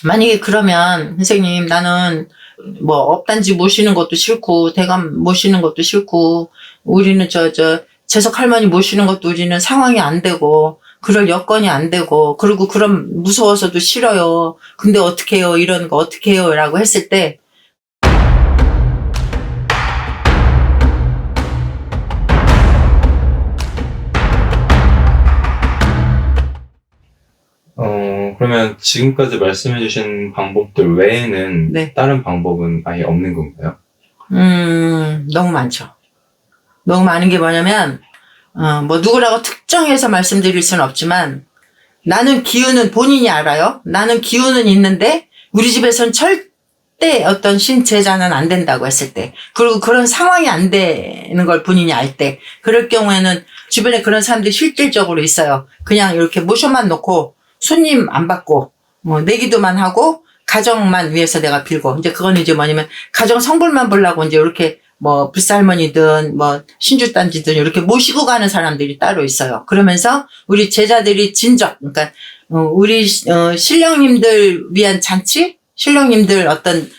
만약에 그러면 선생님 나는 뭐 업단지 모시는 것도 싫고 대감 모시는 것도 싫고 우리는 재석 할머니 모시는 것도 우리는 상황이 안 되고 그럴 여건이 안 되고 그리고 그럼 무서워서도 싫어요. 근데 어떻게 해요? 이런 거 어떻게 해요? 라고 했을 때 그러면 지금까지 말씀해주신 방법들 외에는 네. 다른 방법은 아예 없는 건가요? 너무 많죠. 너무 많은 게 뭐냐면, 뭐 누구라고 특정해서 말씀드릴 수는 없지만, 나는 기운은 본인이 알아요. 나는 기운은 있는데, 우리 집에선 절대 어떤 신제자는 안 된다고 했을 때, 그리고 그런 상황이 안 되는 걸 본인이 알 때, 그럴 경우에는 주변에 그런 사람들이 실질적으로 있어요. 그냥 이렇게 모셔만 놓고, 손님 안 받고, 내기도만 하고, 가정만 위해서 내가 빌고, 이제 그건 이제 뭐냐면, 가정 성불만 보려고 이제 이렇게 뭐, 불살머니든 뭐, 신주단지든 이렇게 모시고 가는 사람들이 따로 있어요. 그러면서 우리 제자들이 진적, 그러니까, 우리, 신령님들 위한 잔치? 신령님들 어떤,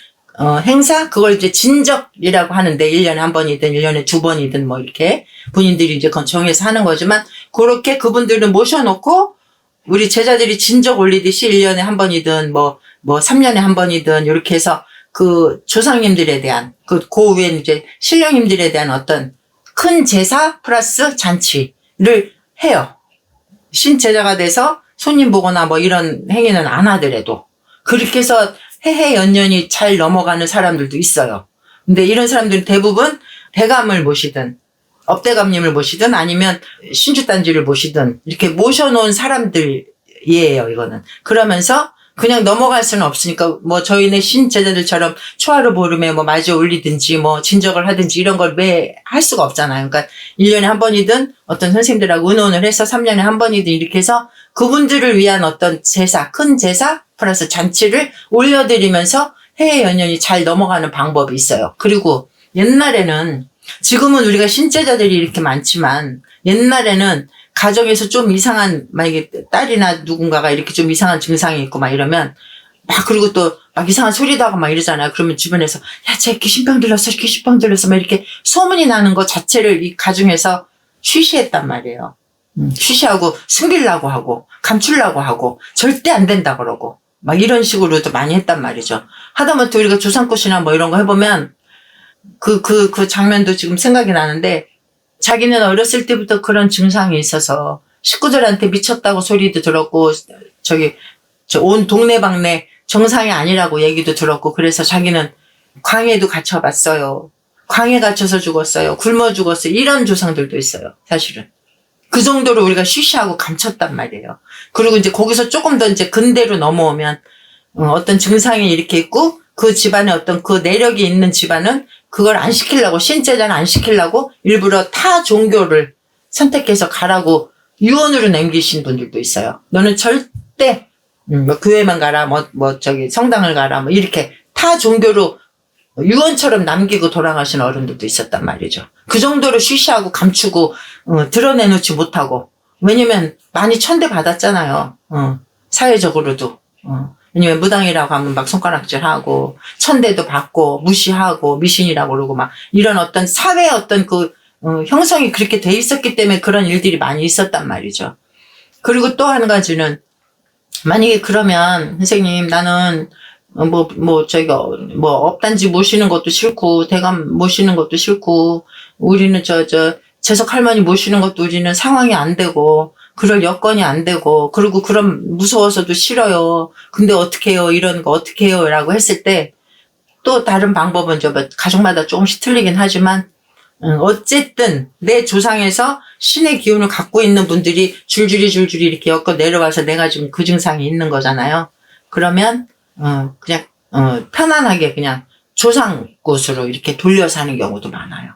행사? 그걸 이제 진적이라고 하는데, 1년에 한 번이든 1년에 2번이든 뭐 이렇게 본인들이 이제 그건 정해서 하는 거지만, 그렇게 그분들을 모셔놓고, 우리 제자들이 진적 올리듯이 1년에 한 번이든 뭐 3년에 한 번이든 이렇게 해서 그 조상님들에 대한 그 위에 이제 신령님들에 대한 어떤 큰 제사 플러스 잔치를 해요. 신제자가 돼서 손님 보거나 뭐 이런 행위는 안 하더라도 그렇게 해서 해해 연년이 잘 넘어가는 사람들도 있어요. 근데 이런 사람들은 대부분 대감을 모시든 업대감님을 모시든 아니면 신주단지를 모시든 이렇게 모셔놓은 사람들이에요, 이거는. 그러면서 그냥 넘어갈 수는 없으니까 뭐 저희네 신제자들처럼 초하루 보름에 뭐 마저 올리든지 뭐 진적을 하든지 이런 걸 매 할 수가 없잖아요. 그러니까 1년에 한 번이든 어떤 선생님들하고 의논을 해서 3년에 한 번이든 이렇게 해서 그분들을 위한 어떤 제사, 큰 제사 플러스 잔치를 올려드리면서 해외 연년이 잘 넘어가는 방법이 있어요. 그리고 옛날에는 지금은 우리가 신제자들이 이렇게 많지만 옛날에는 가정에서 좀 이상한 만약에 딸이나 누군가가 이렇게 좀 이상한 증상이 있고 막 이러면 막 그리고 또 막 이상한 소리도 하고 막 이러잖아요. 그러면 주변에서 야, 쟤 귀신병 들렸어, 귀신병 들렸어 막 이렇게 소문이 나는 것 자체를 이 가정에서 쉬쉬했단 말이에요. 쉬쉬하고 숨기려고 하고 감추려고 하고 절대 안 된다 그러고 막 이런 식으로도 많이 했단 말이죠. 하다못해 우리가 조상꽃이나 뭐 이런 거 해보면 그 장면도 지금 생각이 나는데 자기는 어렸을 때부터 그런 증상이 있어서 식구들한테 미쳤다고 소리도 들었고 온 동네방네 정상이 아니라고 얘기도 들었고 그래서 자기는 광해도 갇혀봤어요. 광해 갇혀서 죽었어요. 굶어 죽었어요. 이런 조상들도 있어요. 사실은. 그 정도로 우리가 쉬쉬하고 감췄단 말이에요. 그리고 이제 거기서 조금 더 이제 근대로 넘어오면 어떤 증상이 이렇게 있고 그 집안에 어떤 그 내력이 있는 집안은 그걸 안 시키려고 신제자는 안 시키려고 일부러 타 종교를 선택해서 가라고 유언으로 남기신 분들도 있어요. 너는 절대 뭐 교회만 가라 성당을 가라 뭐 이렇게 타 종교로 유언처럼 남기고 돌아가신 어른들도 있었단 말이죠. 그 정도로 쉬쉬하고 감추고 드러내놓지 못하고 왜냐면 많이 천대 받았잖아요. 사회적으로도. 왜냐면 무당이라고 하면 막 손가락질하고 천대도 받고 무시하고 미신이라고 그러고 막 이런 어떤 사회의 어떤 형성이 그렇게 돼 있었기 때문에 그런 일들이 많이 있었단 말이죠. 그리고 또 한 가지는 만약에 그러면 선생님 나는 업단지 모시는 것도 싫고 대감 모시는 것도 싫고 우리는 재석 할머니 모시는 것도 우리는 상황이 안 되고 그럴 여건이 안 되고 그리고 그럼 무서워서도 싫어요. 근데 어떻게 해요? 이런 거 어떻게 해요? 라고 했을 때 또 다른 방법은 가족마다 조금씩 틀리긴 하지만 어쨌든 내 조상에서 신의 기운을 갖고 있는 분들이 줄줄이 이렇게 엮어 내려와서 내가 지금 그 증상이 있는 거잖아요. 그러면 그냥 편안하게 그냥 조상꽃으로 이렇게 돌려서 하는 경우도 많아요.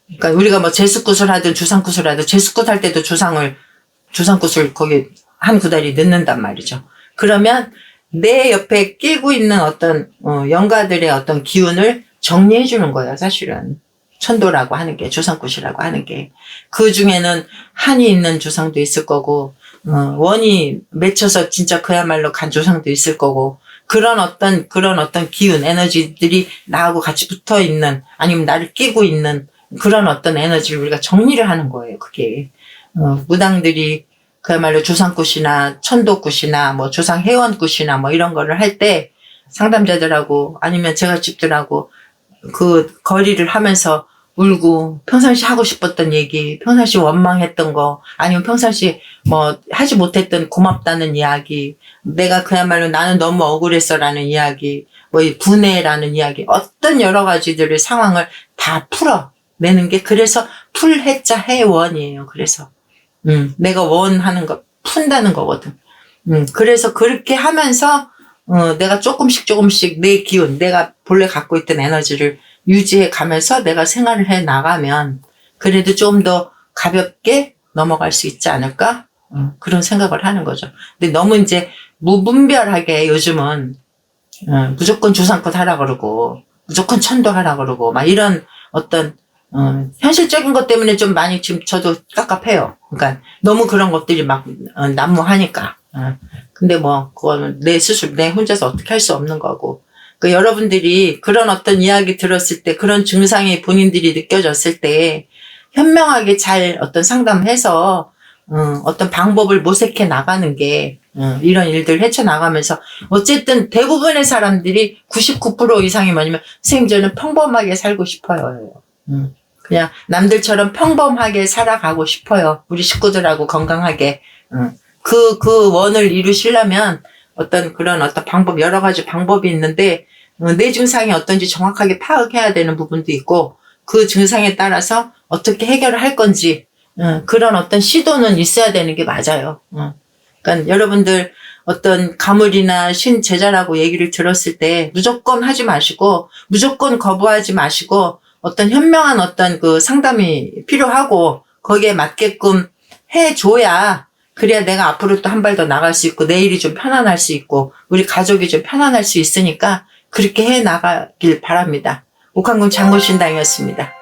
그러니까 우리가 뭐 제수꽃을 하든 주상꽃을 하든 제수꽃 할 때도 조상꽃을 거기 한 구달이 넣는단 말이죠. 그러면 내 옆에 끼고 있는 어떤 영가들의 어떤 기운을 정리해 주는 거예요. 사실은 천도라고 하는 게 조상꽃이라고 하는 게 그 중에는 한이 있는 조상도 있을 거고 원이 맺혀서 진짜 그야말로 간 조상도 있을 거고, 그런 어떤 기운, 에너지들이 나하고 같이 붙어 있는, 아니면 나를 끼고 있는 그런 어떤 에너지를 우리가 정리를 하는 거예요, 그게. 무당들이 그야말로 조상굿이나 천도굿이나 뭐 조상 회원굿이나 뭐 이런 거를 할 때 상담자들하고 아니면 제가 집들하고 그 거리를 하면서 울고 평상시 하고 싶었던 얘기, 평상시 원망했던 거, 아니면 평상시 뭐 하지 못했던 고맙다는 이야기, 내가 그야말로 나는 너무 억울했어라는 이야기, 뭐 분해라는 이야기, 어떤 여러 가지들의 상황을 다 풀어내는 게 그래서 풀해자 해원이에요. 그래서 내가 원하는 거 푼다는 거거든. 그래서 그렇게 하면서 내가 조금씩 내 기운, 내가 본래 갖고 있던 에너지를 유지해 가면서 내가 생활을 해 나가면 그래도 좀 더 가볍게 넘어갈 수 있지 않을까? 그런 생각을 하는 거죠. 근데 너무 이제 무분별하게 요즘은 무조건 조상껏 하라 그러고 무조건 천도하라 그러고 막 이런 어떤 현실적인 것 때문에 좀 많이 지금 저도 깝깝해요. 그러니까 너무 그런 것들이 막 난무하니까. 근데 뭐 그거는 내 스스로 내 혼자서 어떻게 할 수 없는 거고. 그 여러분들이 그런 어떤 이야기 들었을 때 그런 증상이 본인들이 느껴졌을 때 현명하게 잘 어떤 상담해서 어떤 방법을 모색해 나가는 게 이런 일들 헤쳐나가면서 어쨌든 대부분의 사람들이 99% 이상이 뭐냐면 선생님 저는 평범하게 살고 싶어요. 그냥 남들처럼 평범하게 살아가고 싶어요. 우리 식구들하고 건강하게. 그 원을 이루시려면 어떤 그런 어떤 방법, 여러 가지 방법이 있는데, 내 증상이 어떤지 정확하게 파악해야 되는 부분도 있고, 그 증상에 따라서 어떻게 해결을 할 건지, 그런 어떤 시도는 있어야 되는 게 맞아요. 그러니까 여러분들 어떤 가물이나 신제자라고 얘기를 들었을 때 무조건 하지 마시고, 무조건 거부하지 마시고, 어떤 현명한 어떤 그 상담이 필요하고, 거기에 맞게끔 해줘야, 그래야 내가 앞으로 또 한 발 더 나갈 수 있고 내일이 좀 편안할 수 있고 우리 가족이 좀 편안할 수 있으니까 그렇게 해 나가길 바랍니다. 옥한군 장군신당이었습니다.